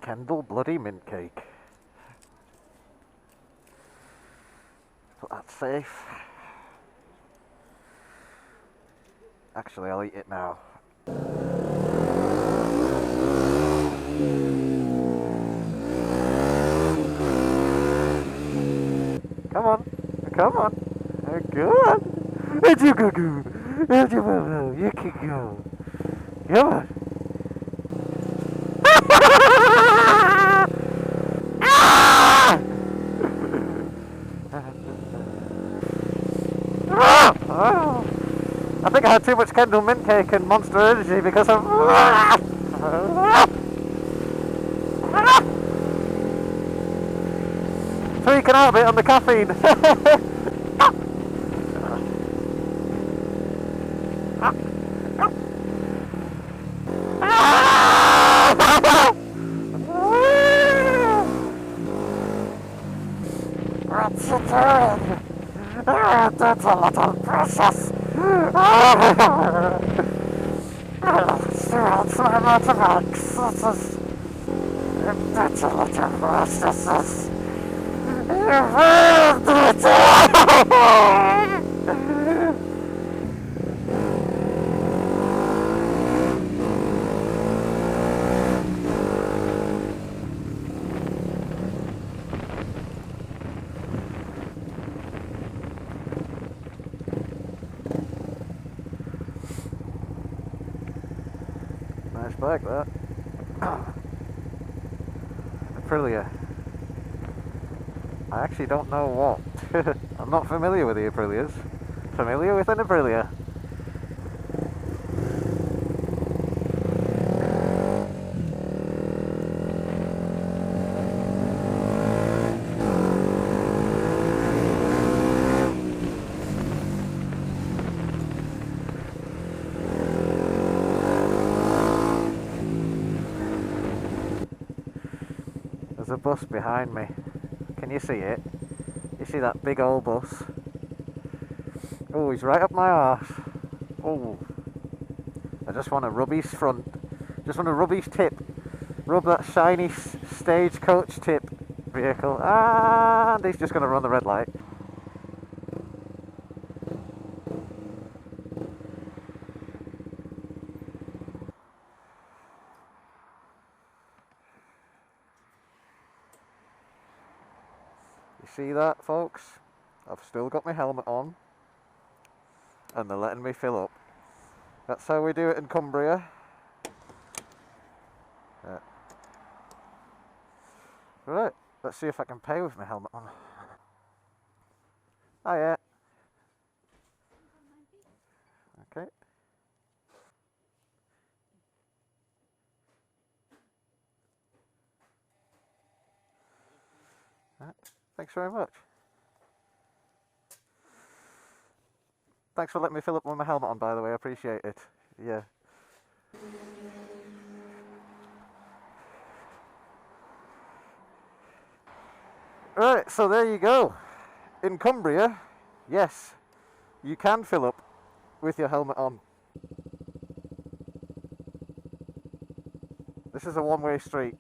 Kendall bloody mint cake. Put that safe. Actually, I'll eat it now. Come on, come on, go on. You can go. You can go. Come on. I think I had too much Kendall mint cake and Monster Energy because of freaking out a bit on the caffeine. What's it doing? That's a little precious. It's my motorbikes. That's a little precious. Nice bike, that. Aprilia. I actually don't know what. I'm not familiar with the Aprilias. Familiar with an Aprilia. There's a bus behind me. Can you see it? You see that big old bus? Oh, he's right up my arse. Oh, I just want to rub his front. Just want to rub his tip. Rub that shiny stagecoach tip vehicle. And he's just going to run the red light. See that, folks? I've still got my helmet on and they're letting me fill up. That's how we do it in Cumbria. Right, let's see if I can pay with my helmet on. Oh yeah. Okay. Right. Thanks very much. Thanks for letting me fill up with my helmet on, by the way. I appreciate it. Yeah. Right, so there you go. In Cumbria, yes, you can fill up with your helmet on. This is a one-way street,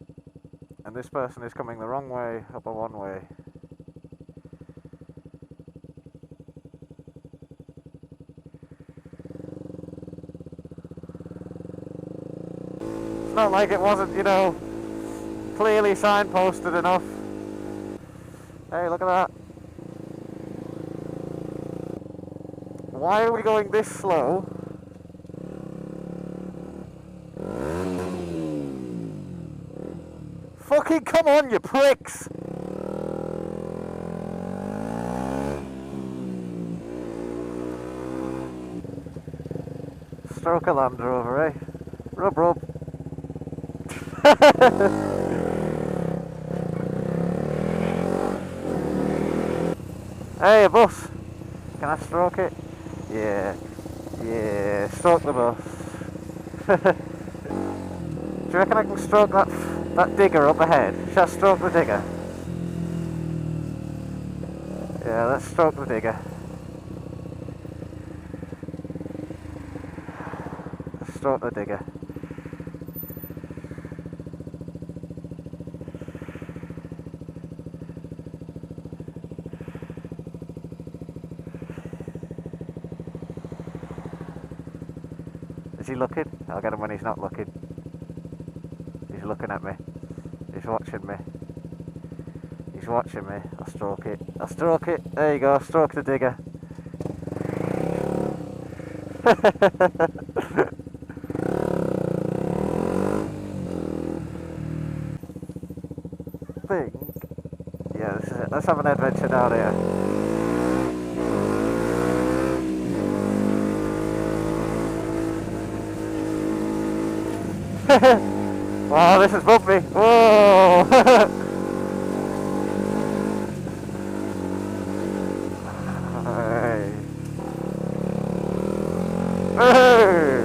and this person is coming the wrong way up a one-way. It's not like it wasn't, you know, clearly signposted enough. Hey, look at that. Why are we going this slow? Fucking come on, you pricks! Stroke a Land Rover, eh? Rub rub. Hey, a bus. Can I stroke it? Yeah. Yeah, stroke the bus. Do you reckon I can stroke that digger up ahead? Shall I stroke the digger? Yeah, let's stroke the digger. Stroke the digger. Is he looking? I'll get him when he's not looking. He's looking at me. He's watching me. He's watching me. I'll stroke it. I'll stroke it. There you go. Stroke the digger. Think. Yeah, this is it. Let's have an adventure down here. Wow, this is bumpy. Whoa! Hey. Hey.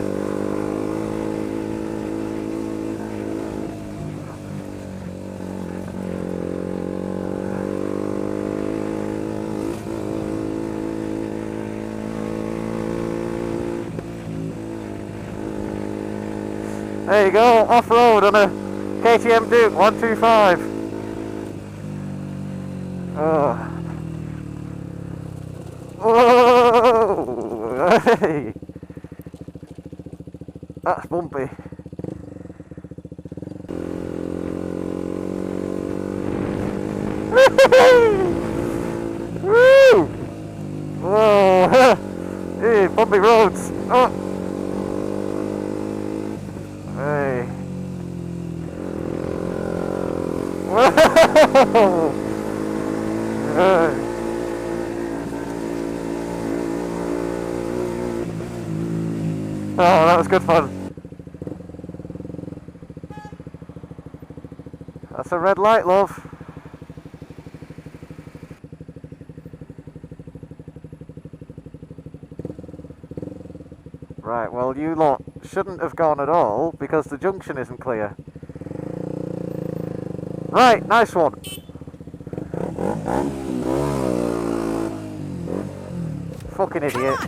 There you go, off-road on a KTM Duke 125. Oh. Whoa! Hey! That's bumpy. Woo! Whoa! Hey, bumpy roads. Oh. Hey. Whoa! Hey. Oh, that was good fun. That's a red light, love. Right, well, you lot shouldn't have gone at all because the junction isn't clear. Right, nice one. Fucking idiot.